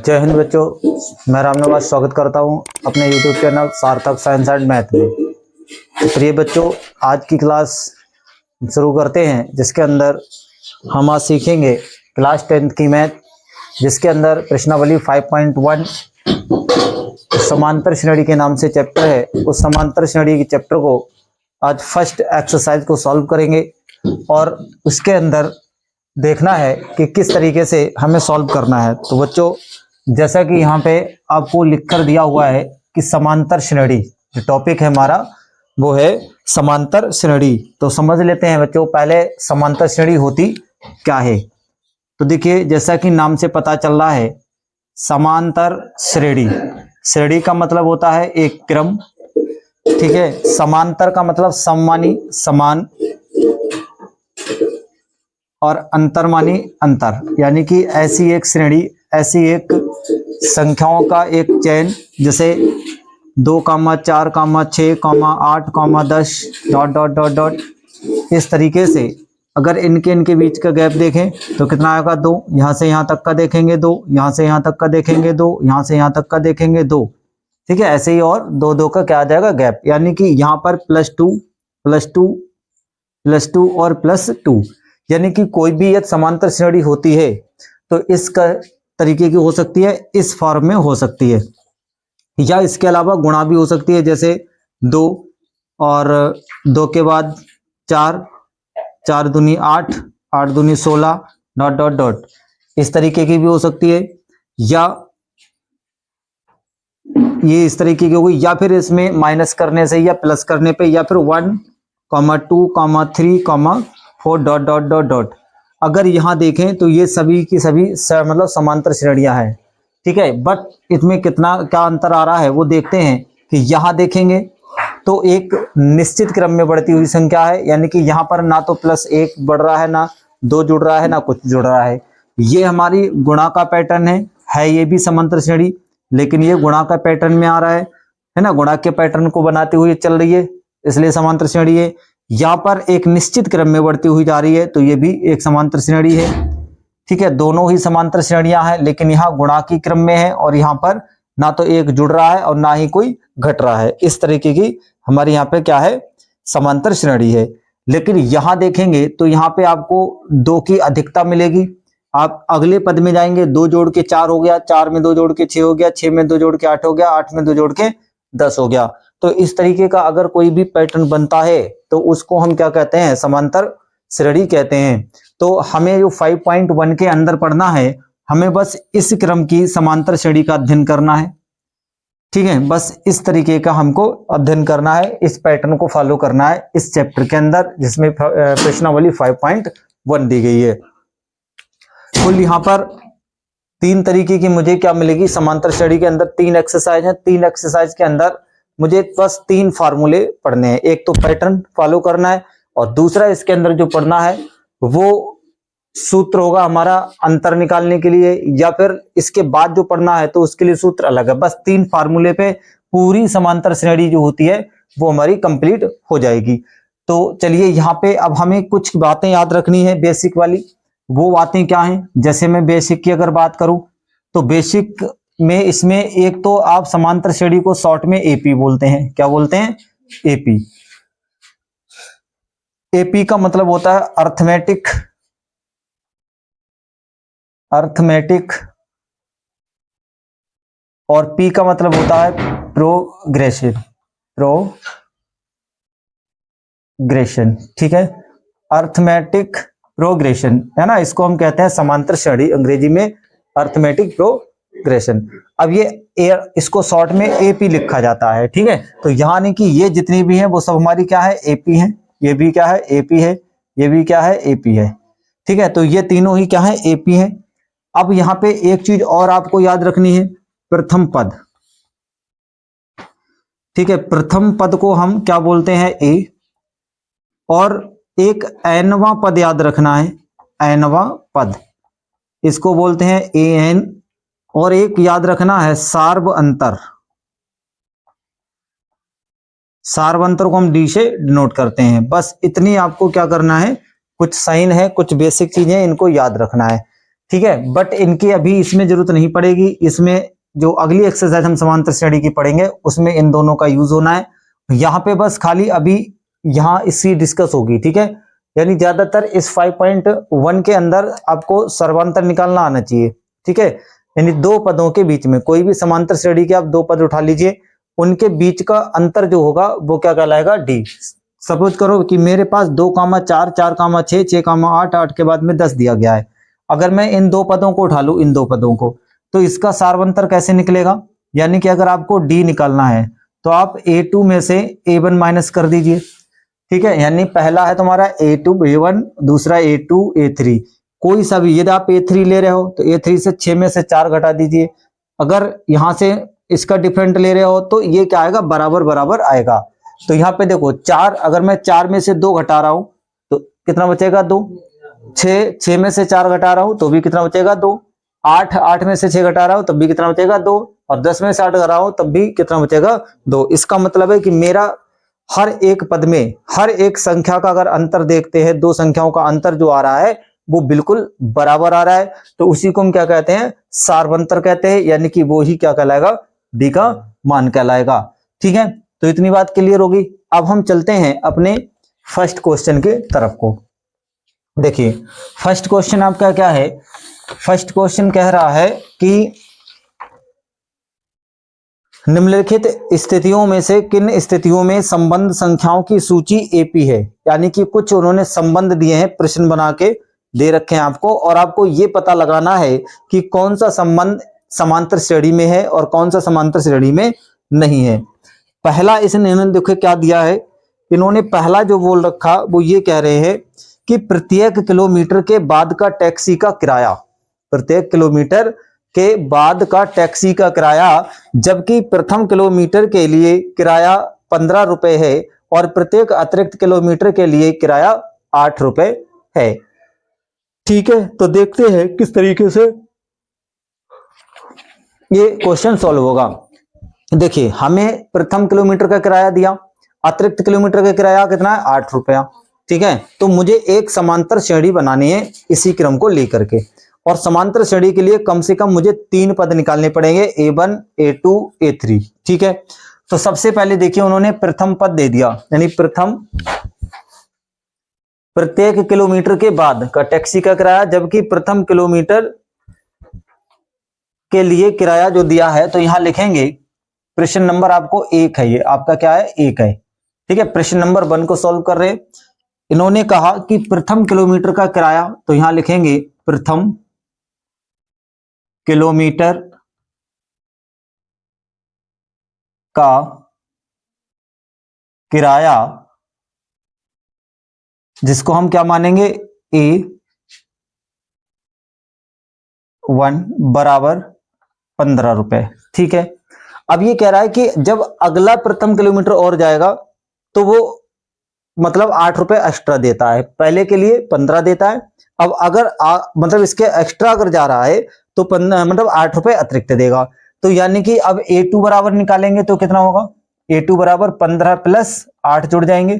जय हिंद बच्चों, मैं राम नवाज स्वागत करता हूं अपने YouTube चैनल सार्थक साइंस एंड मैथ में। तो प्रिय बच्चों, आज की क्लास शुरू करते हैं, जिसके अंदर हम आज सीखेंगे क्लास 10th की मैथ, जिसके अंदर प्रश्नावली 5.1 समांतर श्रेणी के नाम से चैप्टर है। उस समांतर श्रेणी के चैप्टर को आज फर्स्ट एक्सरसाइज को सॉल्व करेंगे और उसके अंदर देखना है कि किस तरीके से हमें सॉल्व करना है। तो बच्चों, जैसा कि यहाँ पे आपको लिख कर दिया हुआ है कि समांतर श्रेणी, जो टॉपिक है हमारा वो है समांतर श्रेणी। तो समझ लेते हैं बच्चों, पहले समांतर श्रेणी होती क्या है। तो देखिए, जैसा कि नाम से पता चल रहा है, समांतर श्रेणी, श्रेणी का मतलब होता है एक क्रम, ठीक है। समांतर का मतलब सममानी समान, और अंतर मानी अंतर, यानी कि ऐसी एक श्रेणी, ऐसी एक संख्याओं का एक चयन, जैसे 2, 4, 6, 8, 10 डॉट डॉट डॉट डॉट, इस तरीके से अगर इनके बीच का गैप देखें तो कितना आएगा 2, यहां से यहां तक का देखेंगे 2, यहां से यहां तक का देखेंगे 2, यहां से यहां तक का देखेंगे 2, ठीक है। ऐसे ही और 2 2 का क्या आ जाएगा गैप, यानी कि यहां पर +2 +2 +2 और +2, यानी कि कोई भी एक समांतर श्रेणी होती है तो इसका तरीके की हो सकती है, इस फॉर्म में हो सकती है, या इसके अलावा गुणा भी हो सकती है, जैसे 2 और 2 के बाद 4, 4 दूनी 8, 8 दूनी 16 डॉट डॉट डॉट, इस तरीके की भी हो सकती है, या ये इस तरीके की होगी, या फिर इसमें माइनस करने से या प्लस करने पे, या फिर 1, 2, 3, 4 डॉट डॉट डॉट डॉट। अगर यहां देखें तो ये सभी की सभी मतलब समांतर श्रेणियां हैं, ठीक है। बट इसमें कितना क्या अंतर आ रहा है वो देखते हैं कि यहां देखेंगे तो एक निश्चित क्रम में बढ़ती हुई संख्या है, यानी कि यहां पर ना तो +1 बढ़ रहा है, ना 2 जुड़ रहा है, ना कुछ जुड़ रहा है। ये हमारी गुणा का पैटर्न है ये भी समांतर श्रेणी, लेकिन ये गुणा का पैटर्न में आ रहा है ना, गुणा के पैटर्न को बनाते हुए चल रही है, इसलिए समांतर श्रेणी है। यहाँ पर एक निश्चित क्रम में बढ़ती हुई जा रही है, तो ये भी एक समांतर श्रेणी है, ठीक है। दोनों ही समांतर श्रेणियां हैं, लेकिन यहाँ गुणा की क्रम में है और यहाँ पर ना तो एक जुड़ रहा है और ना ही कोई घट रहा है। इस तरीके की हमारे यहाँ पे क्या है, समांतर श्रेणी है। लेकिन यहाँ देखेंगे तो यहाँ पे आपको 2 की अधिकता मिलेगी। आप अगले पद में जाएंगे, 2 जोड़ के 4 हो गया, 4 में 2 जोड़ के 6 हो गया, 6 में 2 जोड़ के 8 हो गया, 8 में 2 जोड़ के 10 हो गया। तो इस तरीके का अगर कोई भी पैटर्न बनता है तो उसको हम क्या कहते हैं, समांतर श्रेणी कहते हैं। तो हमें जो 5.1 के अंदर पढ़ना है, हमें बस इस क्रम की समांतर श्रेणी का अध्ययन करना है, ठीक है। बस इस तरीके का हमको अध्ययन करना है, इस पैटर्न को फॉलो करना है इस चैप्टर के अंदर, जिसमें प्रश्नावली 5.1 दी गई है। कुल यहाँ पर 3 तरीके की मुझे क्या मिलेगी, समांतर श्रेणी के अंदर 3 एक्सरसाइज है। 3 एक्सरसाइज के अंदर मुझे बस 3 फार्मूले पढ़ने हैं। एक तो पैटर्न फॉलो करना है, और दूसरा इसके अंदर जो पढ़ना है वो सूत्र होगा हमारा अंतर निकालने के लिए, या फिर इसके बाद जो पढ़ना है तो उसके लिए सूत्र अलग है। बस 3 फार्मूले पे पूरी समांतर श्रेणी जो होती है वो हमारी कंप्लीट हो जाएगी। तो चलिए, यहाँ पे अब हमें कुछ बातें याद रखनी है बेसिक वाली। वो बातें क्या हैं, जैसे मैं बेसिक की अगर बात करूं तो बेसिक में इसमें एक तो आप समांतर श्रेणी को शॉर्ट में एपी बोलते हैं। क्या बोलते हैं? एपी। एपी का मतलब होता है अर्थमेटिक, अर्थमेटिक, और पी का मतलब होता है प्रोग्रेसिव, प्रोग्रेशन, ठीक है। अर्थमेटिक प्रोग्रेशन है ना, इसको हम कहते हैं समांतर श्रेणी, अंग्रेजी में अर्थमेटिक प्रोग्रेशन। अब ये इसको शॉर्ट में एपी लिखा जाता है, ठीक है। तो यानी कि ये जितनी भी हैं वो सब हमारी क्या है, एपी है। ये भी क्या है, एपी है। ये भी क्या है, एपी है, ठीक है। तो ये तीनों ही क्या है, एपी है। अब यहाँ पे एक चीज और आपको याद रखनी है, प्रथम पद, ठीक है। प्रथम पद को हम क्या बोलते हैं, ए, और एक एनवा पद याद रखना है, एनवा पद, इसको बोलते हैं ए एन, और एक याद रखना है सार्व अंतर, सार्व अंतर को हम डी से डिनोट करते हैं। बस इतनी आपको क्या करना है, कुछ साइन है, कुछ बेसिक चीजें, इनको याद रखना है। ठीक है, बट इनकी अभी इसमें जरूरत नहीं पड़ेगी। इसमें जो अगली एक्सरसाइज हम समांतर श्रेणी की पढ़ेंगे उसमें इन दोनों का यूज होना है। यहाँ पे बस खाली अभी यहाँ इसकी डिस्कस होगी, ठीक है। यानी ज्यादातर इस 5.1 के अंदर आपको सर्वांतर निकालना आना चाहिए, ठीक है। यानी दो पदों के बीच में कोई भी समांतर श्रेणी के आप दो पद उठा लीजिए, उनके बीच का अंतर जो होगा वो क्या कहलाएगा, डी। सपोज करो कि मेरे पास 2,4, 4,6, 6,8, 8 के बाद में 10 दिया गया है। अगर मैं इन दो पदों को उठा लूं, इन दो पदों को, तो इसका सार्वंतर कैसे निकलेगा। यानी कि अगर आपको डी निकालना है तो आप A2 में से A1 माइनस कर दीजिए, ठीक है। यानी पहला है तुम्हारा A2 A1, दूसरा A2 A3। कोई सा भी, यदि आप A3 ले रहे हो तो A3 से 6 में से 4 घटा दीजिए। अगर यहां से इसका डिफरेंट ले रहे हो तो ये क्या आएगा, बराबर बराबर आएगा। तो यहाँ पे देखो 4, अगर मैं 4 में से 2 घटा रहा हूं तो कितना बचेगा, 2। 6 में से 4 घटा रहा हूं तो भी कितना बचेगा, 2। 8 में से 6 घटा रहा हूं तब भी कितना बचेगा, 2। और 10 में से 8 घटा रहा हूं तब भी कितना बचेगा, 2। इसका मतलब है कि मेरा हर एक पद में हर एक संख्या का अगर अंतर देखते हैं, दो संख्याओं का अंतर जो आ रहा है वो बिल्कुल बराबर आ रहा है, तो उसी को हम क्या कहते हैं, सार्वंतर कहते हैं। यानी कि वो ही क्या कहलाएगा, डी का मान कहलाएगा, ठीक है। तो इतनी बात क्लियर होगी। अब हम चलते हैं अपने फर्स्ट क्वेश्चन के तरफ को। देखिए फर्स्ट क्वेश्चन आपका क्या है, फर्स्ट क्वेश्चन कह रहा है कि निम्नलिखित स्थितियों में से किन स्थितियों में संबंध संख्याओं की सूची एपी है। यानी कि कुछ उन्होंने संबंध दिए हैं, प्रश्न बना के दे रखे हैं आपको, और आपको ये पता लगाना है कि कौन सा संबंध समांतर श्रेणी में है और कौन सा समांतर श्रेणी में नहीं है। पहला इसने देखो क्या दिया है, इन्होंने पहला जो बोल रखा वो ये कह रहे हैं कि प्रत्येक किलोमीटर के बाद का टैक्सी का किराया, प्रत्येक किलोमीटर के बाद का टैक्सी का किराया, जबकि प्रथम किलोमीटर के लिए किराया 15 रुपए है और प्रत्येक अतिरिक्त किलोमीटर के लिए किराया 8 रुपए है, ठीक है। तो देखते हैं किस तरीके से ये क्वेश्चन सॉल्व होगा। देखिए हमें प्रथम किलोमीटर का किराया दिया, अतिरिक्त किलोमीटर का किराया कितना है, 8 रुपया, ठीक है। तो मुझे एक समांतर श्रेणी बनानी है इसी क्रम को लेकर के, और समांतर श्रेणी के लिए कम से कम मुझे 3 पद निकालने पड़ेंगे, A1, A2, A3, ठीक है। तो सबसे पहले देखिए उन्होंने प्रथम पद दे दिया, यानी प्रथम प्रत्येक किलोमीटर के बाद का टैक्सी का किराया, जबकि प्रथम किलोमीटर के लिए किराया जो दिया है, तो यहां लिखेंगे प्रश्न नंबर आपको 1 है, ये आपका क्या है, 1 है, ठीक है। प्रश्न नंबर 1 को सॉल्व कर रहे हैं। इन्होंने कहा कि प्रथम किलोमीटर का किराया, तो यहां लिखेंगे प्रथम किलोमीटर का किराया, जिसको हम क्या मानेंगे, A1 बराबर 15 रुपए, ठीक है। अब ये कह रहा है कि जब अगला प्रथम किलोमीटर और जाएगा तो वो मतलब 8 रुपए एक्स्ट्रा देता है, पहले के लिए 15 देता है। अब अगर मतलब इसके एक्स्ट्रा अगर जा रहा है तो मतलब 8 रुपए अतिरिक्त देगा। तो यानी कि अब A2 बराबर निकालेंगे तो कितना होगा, A2 बराबर 15 प्लस 8 जुड़ जाएंगे,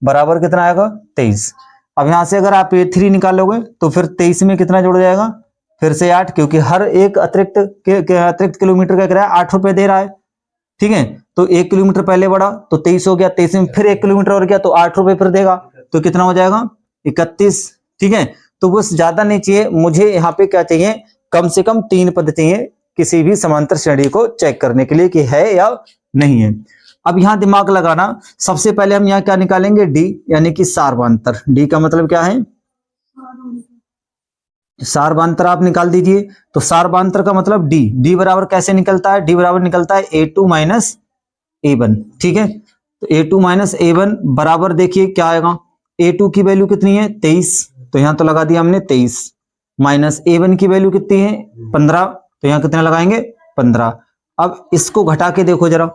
बराबर कितना आएगा, 23। अब यहां से अगर आप A3 निकालोगे तो फिर 23 में कितना जुड़ जाएगा, फिर से 8, क्योंकि हर एक अतिरिक्त किलोमीटर का किराया 8 रुपए दे रहा है, ठीक है। तो 1 किलोमीटर पहले बढ़ा तो 23 हो गया, 23 में फिर 1 किलोमीटर और गया तो 8 रुपए फिर देगा, तो कितना हो जाएगा, 31, ठीक है। तो बस ज्यादा नहीं चाहिए मुझे, यहाँ पे क्या चाहिए, कम से कम 3 पद चाहिए किसी भी समांतर श्रेणी को चेक करने के लिए कि है या नहीं है। अब यहां दिमाग लगाना, सबसे पहले हम यहाँ क्या निकालेंगे, डी, यानी कि सार्वंतर। डी का मतलब क्या है, सार्वंतर आप निकाल दीजिए। तो सार्वंतर का मतलब डी, डी बराबर कैसे निकलता है, डी बराबर निकलता है A2 माइनस A1, ठीक है। तो A2 माइनस A1 बराबर देखिए क्या आएगा, A2 की वैल्यू कितनी है, 23, तो यहां तो लगा दिया हमने 23, माइनस A1 की वैल्यू कितनी है, 15, तो यहां कितना लगाएंगे, 15। अब इसको घटा के देखो जरा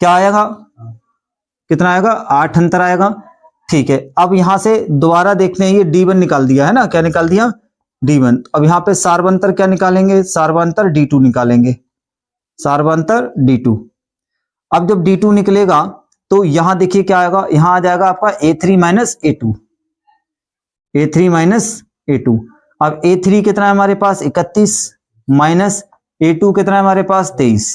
क्या आएगा, कितना आएगा, 8 अंतर आएगा, ठीक है। अब यहां से दोबारा देखते हैं, ये D1 निकाल दिया है ना, क्या निकाल दिया, D1। अब यहां पे सार्वंतर क्या निकालेंगे, सार्वंतर D2 निकालेंगे, सार्वंतर D2। अब जब D2 निकलेगा तो यहां देखिए क्या आएगा, यहां आ जाएगा आपका A3 minus A2, A3 minus A2। अब A3 कितना है हमारे पास 31 माइनस A2 कितना है हमारे पास 23,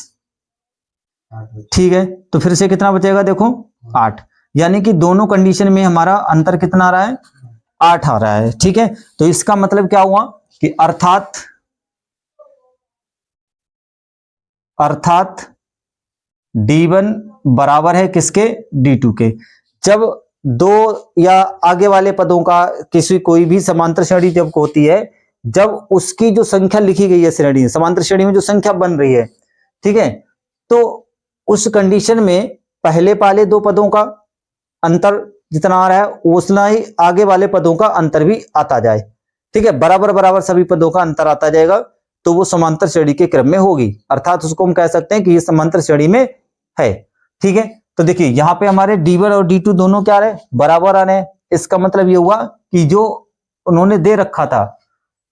ठीक है। तो फिर से कितना बचेगा देखो 8, यानी कि दोनों कंडीशन में हमारा अंतर कितना आ रहा है 8 आ रहा है, ठीक है। तो इसका मतलब क्या हुआ कि अर्थात D1 बराबर है किसके D2 के। जब दो या आगे वाले पदों का किसी कोई भी समांतर श्रेणी जब होती है, जब उसकी जो संख्या लिखी गई है श्रेणी समांतर श्रेणी में जो संख्या बन रही है, ठीक है, तो उस कंडीशन में पहले वाले दो पदों का अंतर जितना आ रहा है उतना ही आगे वाले पदों का अंतर भी आता जाए, ठीक है। बराबर बराबर सभी पदों का अंतर आता जाएगा तो वो समांतर श्रेणी के क्रम में होगी, अर्थात उसको हम कह सकते हैं कि ये समांतर श्रेणी में है, ठीक है। तो देखिए यहां पे हमारे D1 और D2 दोनों क्या रहे बराबर आ रहे हैं। इसका मतलब ये हुआ कि जो उन्होंने दे रखा था,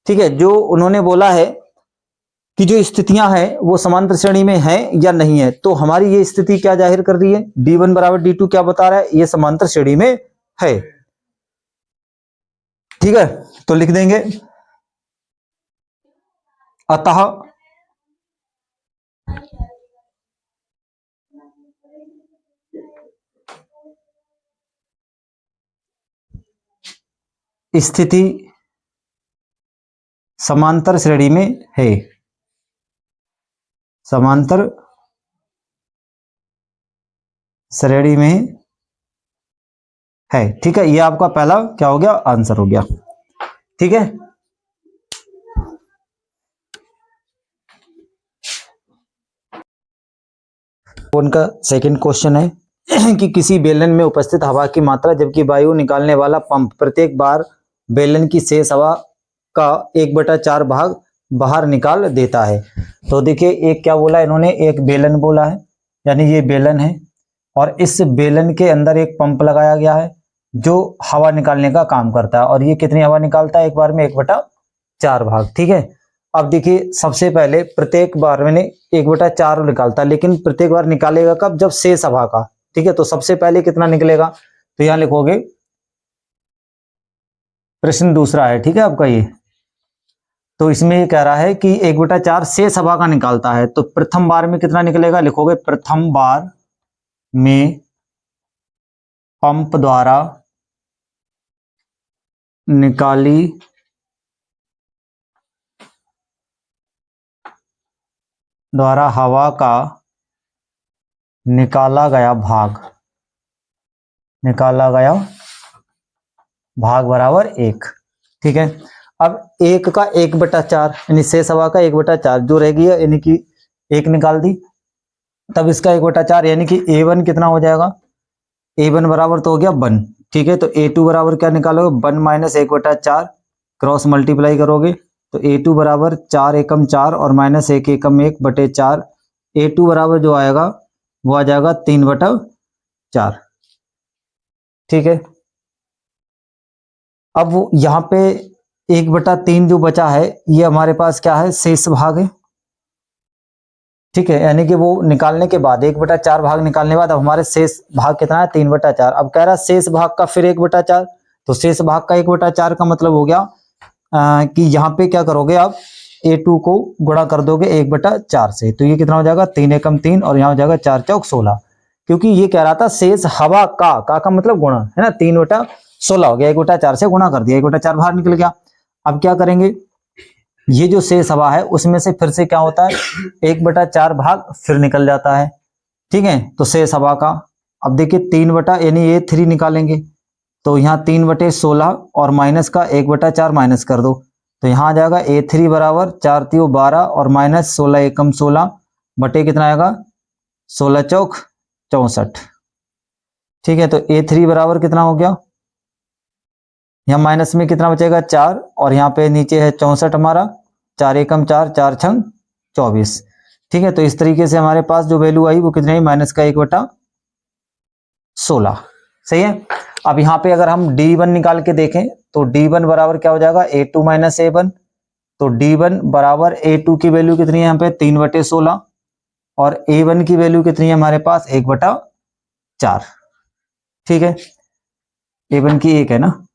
ठीक है, जो उन्होंने बोला है कि जो स्थितियां हैं वो समांतर श्रेणी में हैं या नहीं है, तो हमारी ये स्थिति क्या जाहिर कर रही है D1 बराबर D2 क्या बता रहा है ये समांतर श्रेणी में है, ठीक है। तो लिख देंगे अतः स्थिति समांतर श्रेणी में है, समांतर श्रेणी में है, ठीक है। ये आपका पहला क्या हो गया आंसर हो गया, ठीक है। उनका सेकंड क्वेश्चन है कि किसी बेलन में उपस्थित हवा की मात्रा जबकि वायु निकालने वाला पंप प्रत्येक बार बेलन की शेष हवा का 1/4 भाग बाहर निकाल देता है। तो देखिए एक क्या बोला इन्होंने, एक बेलन बोला है, यानी ये बेलन है और इस बेलन के अंदर एक पंप लगाया गया है जो हवा निकालने का काम करता है, और ये कितनी हवा निकालता है एक बार में 1/4 भाग, ठीक है। अब देखिए सबसे पहले प्रत्येक बार मैंने 1/4 निकालता है, लेकिन प्रत्येक बार निकालेगा कब जब शेष हवा का, ठीक है। तो सबसे पहले कितना निकलेगा, तो यहां लिखोगे प्रश्न दूसरा है, ठीक है आपका ये। तो इसमें ये कह रहा है कि 1/4 शेष हवा का निकालता है, तो प्रथम बार में कितना निकलेगा, लिखोगे प्रथम बार में पंप द्वारा निकाली द्वारा हवा का निकाला गया भाग बराबर 1, ठीक है। अब 1 का 1/4 यानी शेष हवा का 1/4 जो रहेगी यानी कि 1 निकाल दी, तब इसका 1/4 यानी कि A1 कितना हो जाएगा, A1 बराबर तो हो गया 1, ठीक है। तो A2 बराबर क्या निकालोगे 1 माइनस 1/4 क्रॉस मल्टीप्लाई करोगे तो A2 बराबर 4 एकम 4 और माइनस 1 एकम 1/4, A2 बराबर जो आएगा वो आ जाएगा 3/4, ठीक है। अब वो यहाँ पे 1/3 जो बचा है ये हमारे पास क्या है शेष भाग है, ठीक है। यानी कि वो निकालने के बाद 1/4 भाग निकालने के बाद अब हमारे शेष भाग कितना है 3/4। अब कह रहा है शेष भाग का फिर 1/4, तो शेष भाग का 1/4 का मतलब हो गया कि यहाँ पे क्या करोगे आप A2 को गुणा कर दोगे 1/4 से, तो ये कितना हो जाएगा 3 एकम 3 और यहाँ हो जाएगा 4 चौक 16, क्योंकि ये कह रहा था शेष हवा का मतलब गुणा है ना, 3/16 हो गया, 1/4 से गुणा कर दिया, 1/4 बाहर निकल गया। अब क्या करेंगे, ये जो शेष हवा है उसमें से फिर से क्या होता है 1/4 भाग फिर निकल जाता है, ठीक है। तो शेष हवा का अब देखिए 3 यानी ये 3 निकालेंगे तो यहाँ 3/16 और माइनस का 1/4 माइनस कर दो तो यहाँ आ जाएगा A3 बराबर 4 3 12 और माइनस 16 एकम 16 बटे कितना आएगा 16 चौक 64, ठीक है। तो A3 बराबर कितना हो गया, यहाँ माइनस में कितना बचेगा 4 और यहाँ पे नीचे है 64 हमारा, 4 एकम 4 4 छंग 24, ठीक है। तो इस तरीके से हमारे पास जो वैल्यू आई वो कितनी है माइनस का 1/16, सही है। अब यहाँ पे अगर हम D1 निकाल के देखें तो D1 बराबर क्या हो जाएगा A2 माइनस A1, तो D1 बराबर A2 की वैल्यू कितनी है यहाँ पे 3/16 और A1 की वैल्यू कितनी है हमारे पास 1/4, ठीक है। A1 की 1 है ना,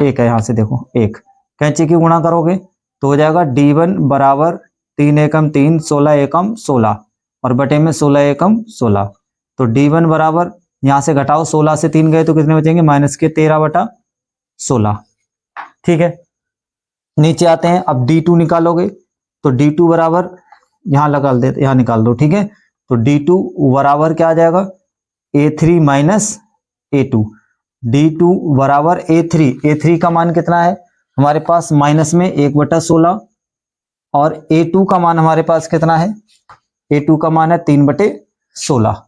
1 है, यहां से देखो 1 कैंची की गुणा करोगे तो हो जाएगा D1 बराबर 3 एकम 3, 16 एकम 16 और बटे में 16 एकम 16। तो D1 बराबर यहाँ से घटाओ, 16 से 3 गए तो कितने बचेंगे, माइनस के 13 बटा 16। ठीक है, नीचे आते हैं, अब D2 निकालोगे तो D2 बराबर यहाँ लगा देते, यहाँ निकाल दो। ठीक है, तो D2 बराबर क्या आ जाएगा, A3 माइनस A2। D2 बराबर A3 का मान कितना है हमारे पास, माइनस में 1/16 और A2 का मान हमारे पास कितना है, A2 का मान है 3/16।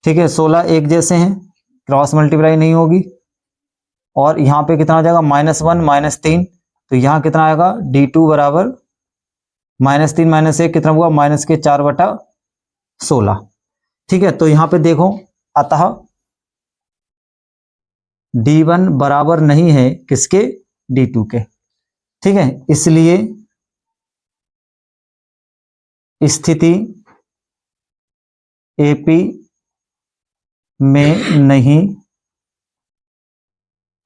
ठीक है, 16 एक जैसे हैं, क्रॉस मल्टीप्लाई नहीं होगी। और यहाँ पे कितना हो जाएगा, -1 -3, तो यहाँ कितना आएगा, D2 बराबर -3 -1 कितना हुआ, -4/16। ठीक है, तो यहाँ पे देखो, अतः D1 बराबर नहीं है किसके, D2 के। ठीक है, इसलिए स्थिति AP में नहीं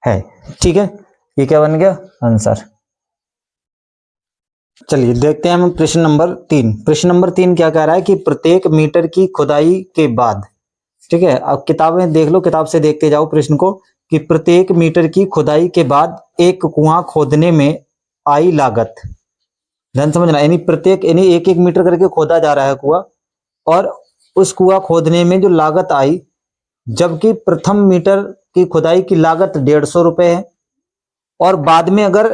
है। ठीक है, ये क्या बन गया आंसर। चलिए देखते हैं हम प्रश्न नंबर 3। प्रश्न नंबर 3 क्या कह रहा है कि प्रत्येक मीटर की खुदाई के बाद, ठीक है, अब किताबें देख लो, किताब से देखते जाओ प्रश्न को, कि प्रत्येक मीटर की खुदाई के बाद एक कुआं खोदने में आई लागत, ध्यान समझना, यानी प्रत्येक, यानी एक एक मीटर करके खोदा जा रहा है कुआं, और उस कुआं खोदने में जो लागत आई, जबकि प्रथम मीटर की खुदाई की लागत 150 रुपए है, और बाद में अगर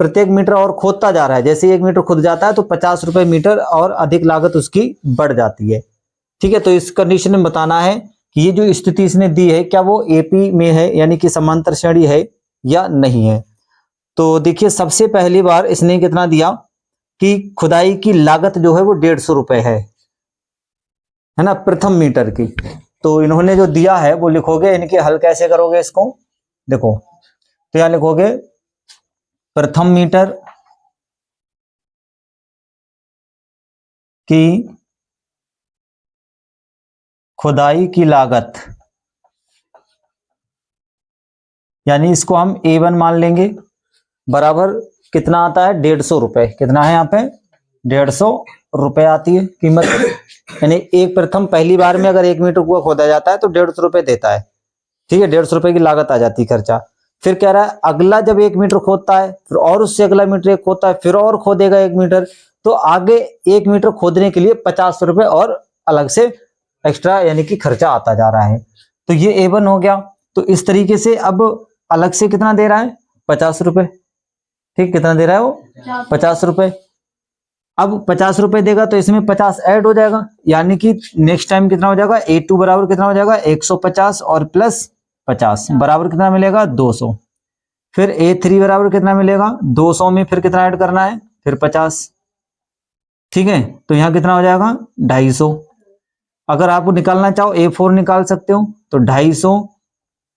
प्रत्येक मीटर और खोदता जा रहा है, जैसे 1 मीटर खुद जाता है तो 50 रुपए मीटर और अधिक लागत उसकी बढ़ जाती है। ठीक है, तो इस कंडीशन में बताना है कि ये जो स्थिति इसने दी है क्या वो AP में है, यानी कि समांतर श्रेणी है या नहीं है। तो देखिए, सबसे पहली बार इसने कितना दिया कि खुदाई की लागत जो है वो 150 रुपए है ना, प्रथम मीटर की। तो इन्होंने जो दिया है वो लिखोगे, इनके हल कैसे करोगे इसको, देखो, तो यहां लिखोगे प्रथम मीटर की खुदाई की लागत, यानी इसको हम A1 मान लेंगे, बराबर कितना आता है, 150 रुपए। कितना है यहाँ पे, 150 रुपए आती है कीमत। यानी एक प्रथम पहली बार में अगर 1 मीटर कुआं खोदा जाता है तो 150 रुपए देता है। ठीक है, 150 रुपए की लागत आ जाती है, खर्चा। फिर कह रहा है अगला जब 1 मीटर खोदता है, फिर और उससे अगला मीटर एक खोदता है, फिर और खोदेगा 1 मीटर, तो आगे 1 मीटर खोदने के लिए 50 रुपए और अलग से एक्स्ट्रा, यानी कि खर्चा आता जा रहा है। तो ये A1 हो गया। तो इस तरीके से अब अलग से कितना दे रहा है, 50 रुपए। ठीक, कितना दे रहा है वो, 50 रुपए। अब 50 रुपए देगा तो इसमें 50 ऐड हो जाएगा, यानी कि नेक्स्ट टाइम कितना हो जाएगा, A2 बराबर कितना हो जाएगा, 150 और प्लस 50 बराबर कितना मिलेगा, 200। फिर A3 बराबर कितना मिलेगा, 200 में फिर कितना ऐड करना है, फिर 50। ठीक है, तो यहां कितना हो जाएगा, 250। अगर आप निकालना चाहो A4 निकाल सकते हो, तो 250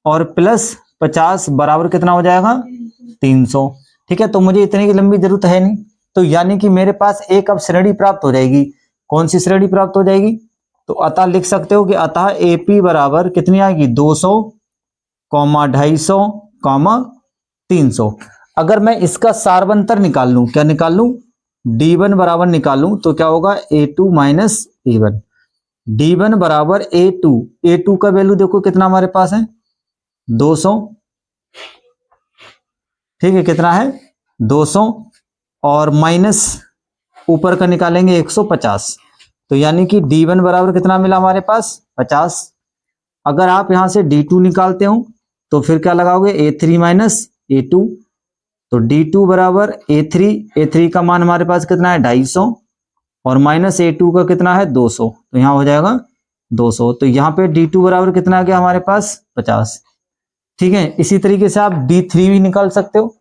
और प्लस 50 बराबर कितना हो जाएगा, 300। ठीक है, तो मुझे इतने की लंबी जरूरत है नहीं, तो यानी कि मेरे पास एक अब श्रेणी प्राप्त हो जाएगी। कौन सी श्रेणी प्राप्त हो जाएगी, तो अतः लिख सकते हो कि अतः AP बराबर कितनी आएगी, 200, 250, 300। अगर मैं इसका सारबंतर निकाल लूं, क्या निकाल लूं, D1 बराबर निकाल लूं, तो क्या होगा, A2 माइनस A1। D1 बराबर A2 का वैल्यू देखो कितना हमारे पास है, 200। ठीक है, कितना है, 200, और माइनस ऊपर का निकालेंगे 150, तो यानी कि D1 बराबर कितना मिला हमारे पास, 50। अगर आप यहां से D2 निकालते हो तो फिर क्या लगाओगे, A3 माइनस A2, तो D2 बराबर A3 का मान हमारे पास कितना है, 250, और माइनस A2 का कितना है, 200, तो यहां हो जाएगा 200। तो यहाँ पे D2 बराबर कितना आ गया हमारे पास, 50। ठीक है, इसी तरीके से आप D3 भी निकाल सकते हो।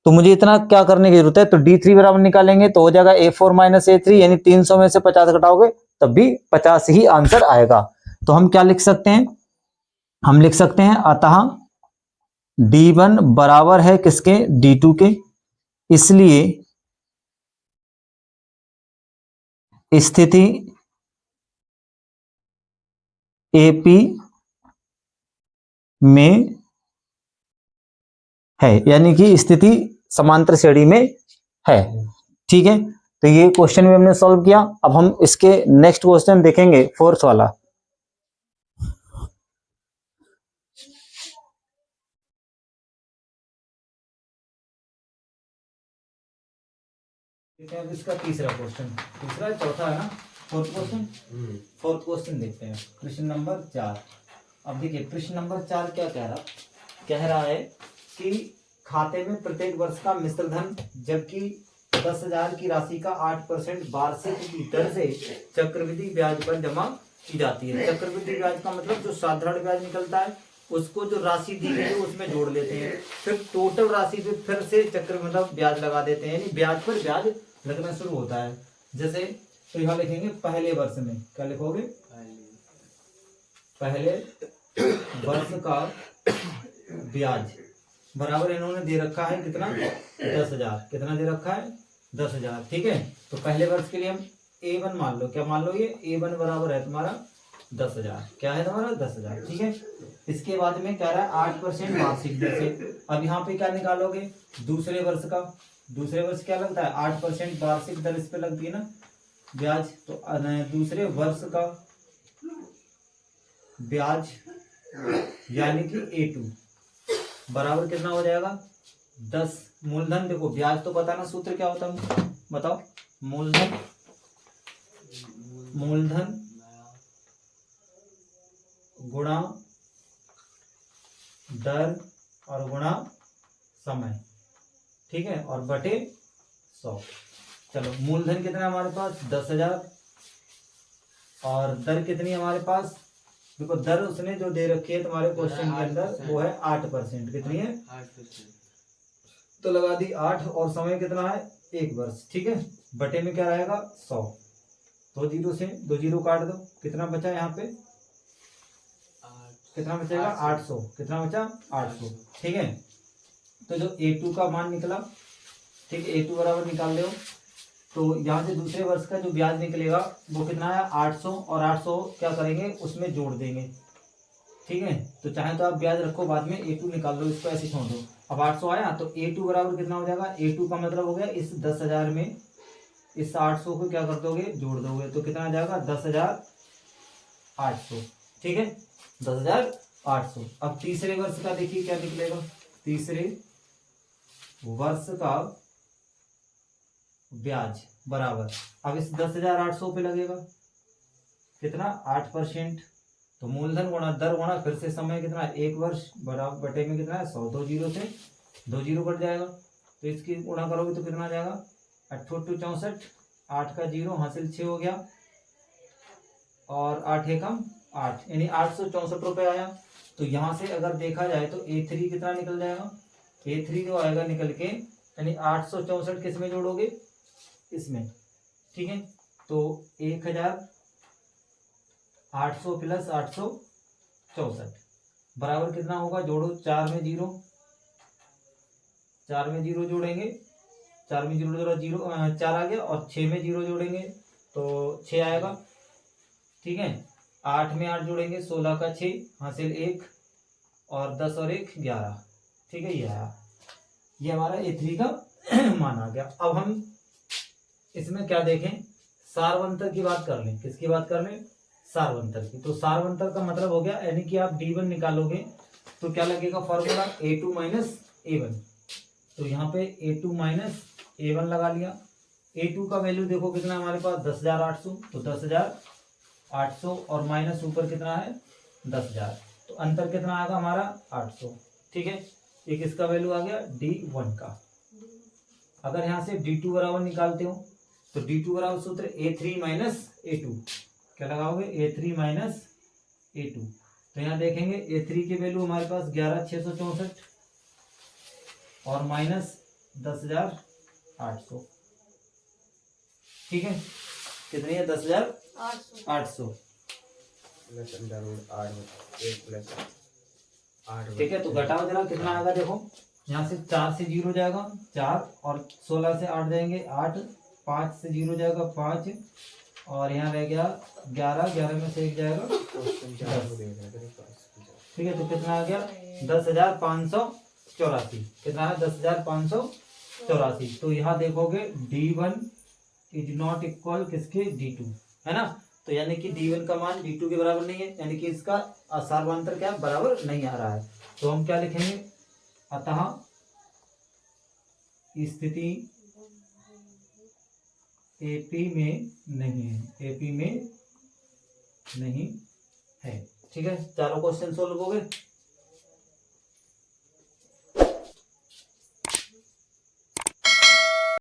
तो मुझे इतना क्या करने की जरूरत है, तो D3 बराबर निकालेंगे तो हो जाएगा A4 माइनस A3, यानी 300 में से 50 घटाओगे तब भी 50 ही आंसर आएगा। तो हम क्या लिख सकते हैं, हम लिख सकते हैं अतः D1 बराबर है किसके, D2 के, इसलिए स्थिति AP में है, यानी कि स्थिति समांतर श्रेणी में है। ठीक है, तो ये क्वेश्चन भी हमने सॉल्व किया। अब हम इसके नेक्स्ट क्वेश्चन देखेंगे, फोर्थ वाला। अब इसका तीसरा क्वेश्चन, तीसरा चौथा है ना, फोर्थ क्वेश्चन। फोर्थ क्वेश्चन देखते हैं, प्रश्न नंबर 4। अब देखिए प्रश्न नंबर 4 क्या कह रहा है कि खाते में प्रत्येक वर्ष का मिश्र धन जबकि 10,000 की राशि का 8% वार्षिक की दर से चक्रवृद्धि ब्याज पर जमा की जाती है। चक्रवृद्धि ब्याज का मतलब जो साधारण ब्याज निकलता है उसको जो राशि दी गई है उसमें जोड़ लेते हैं, फिर टोटल राशि पे फिर से चक्र मतलब ब्याज लगा देते हैं, यानी ब्याज पर ब्याज लगना शुरू होता है। जैसे तो यहाँ लिखेंगे पहले वर्ष में, क्या लिखोगे, पहले वर्ष का ब्याज बराबर इन्होंने दे रखा है कितना, 10,000। कितना दे रखा है, 10,000। ठीक है, तो पहले वर्ष के लिए हम A1 मान लो, क्या मान लो, ये A1 बराबर है तुम्हारा 10,000। क्या है तुम्हारा 10,000। ठीक है, इसके बाद में कह रहा है 8% वार्षिक दर से। अब यहाँ पे क्या निकालोगे, दूसरे वर्ष का, दूसरे वर्ष क्या लगता है 8% वार्षिक दर इस पे लगती है ना ब्याज, तो दूसरे वर्ष का ब्याज यानी कि A2 बराबर कितना हो जाएगा, 10 मूलधन। देखो ब्याज तो पता ना सूत्र क्या होता है, बताओ, मूलधन गुणा दर और गुणा समय। ठीक है, और बटे 100। चलो मूलधन कितना है हमारे पास 10,000 और दर कितनी है हमारे पास, देखो दर उसने जो दे रखी है तुम्हारे क्वेश्चन के अंदर वो है 8%। कितनी है 8%, तो लगा दी 8 और समय कितना है 1 वर्ष। ठीक है, बटे में क्या रहेगा 100, 2 जीरो से 2 जीरो काट दो, कितना बचा यहाँ पे, कितना बचेगा 800। कितना बचा 800। ठीक है, तो जो A2 का मान निकला, ठीक है, A2 बराबर निकाल लो, तो यहाँ से दूसरे वर्ष का जो ब्याज निकलेगा वो कितना है 800, और 800 क्या करेंगे उसमें जोड़ देंगे। ठीक है, तो चाहे तो आप ब्याज रखो, बाद में A2 निकाल लो, इसको ऐसे छोड़ दो। अब 800 आया तो A2 बराबर कितना हो जाएगा, A2 का मतलब हो गया इस 10,000 में इस 800 को क्या कर दोगे, जोड़ दोगे, तो कितना आ जाएगा 10,800। ठीक है, 10,800। अब तीसरे वर्ष का देखिए क्या निकलेगा, तीसरे वर्ष का ब्याज बराबर, अब इस 10,800 पे लगेगा कितना 8%, तो मूलधन गुणा दर गुणा फिर से समय कितना 1 वर्ष बराबर बटे में कितना है 100, 2 जीरो से 2 जीरो कट जाएगा, तो इसकी गुणा करोगे तो कितना आ जाएगा 8 8 64, 8 का जीरो हासिल 6 हो गया, और 8 एकम 8, यानी 864 रुपये आया। तो यहाँ से अगर देखा जाए तो A3 कितना निकल जाएगा, A3 जो आएगा निकल के, यानी 864 किस में जोड़ोगे, इसमें। ठीक है, तो 1,800 प्लस 864 बराबर कितना होगा, जोड़ो 4 में जीरो, 4 में जीरो जोड़ेंगे, 4 में जीरो जोड़ा जीरो 4 आ गया, और 6 में जीरो जोड़ेंगे तो 6 आएगा। ठीक है, 8 में 8 जोड़ेंगे, 16 का 6 हासिल 1, और 10 और 1 11। ठीक है, ये आया, ये हमारा A3 का मान आ गया। अब हम इसमें क्या देखें, सारवंतर की बात कर लें, किसकी बात कर लें, सारवंतर की। तो सारवंतर का मतलब हो गया, यानी कि आप D1 निकालोगे तो क्या लगेगा फॉर्मूला A2 माइनस A1, तो यहाँ पे A2 माइनस A1 लगा लिया। A2 का वैल्यू देखो कितना हमारे पास 10,800, तो 10,800 और माइनस ऊपर कितना है 10,000, तो अंतर कितना आएगा हमारा 800। ठीक है, एक इसका वैल्यू आ गया D1 का। अगर यहाँ से D2 बराबर निकालते हो तो D2 बराबर सूत्र A3 माइनस A2, क्या लगाओगे A3 माइनस A2, तो यहाँ देखेंगे A3 की वैल्यू हमारे पास 11,664 और माइनस 10,800। ठीक है, कितनी है 10,800। ठीक है, तो घटाओ जरा कितना आएगा, देखो यहाँ से 4 से 0 जाएगा 4, और 16 से 8 जाएंगे 8, 5 से 0 जाएगा 5, और यहाँ रह गया 11, 11 में से 1 जाएगा 10। ठीक है, तो कितना आ गया 10,584, कितना है 10,584। 84। तो यहाँ देखोगे D1 इज नॉट इक्वल किसके, D2, है ना। तो यानी कि D1 का मान D2 के बराबर नहीं है, यानी कि इसका सार्वधातुक क्या बराबर नहीं आ रहा है। तो हम क्या लिखेंगे, अतः स्थिति AP में नहीं है, AP में नहीं है। ठीक है, चारों क्वेश्चन सोल्व हो गए।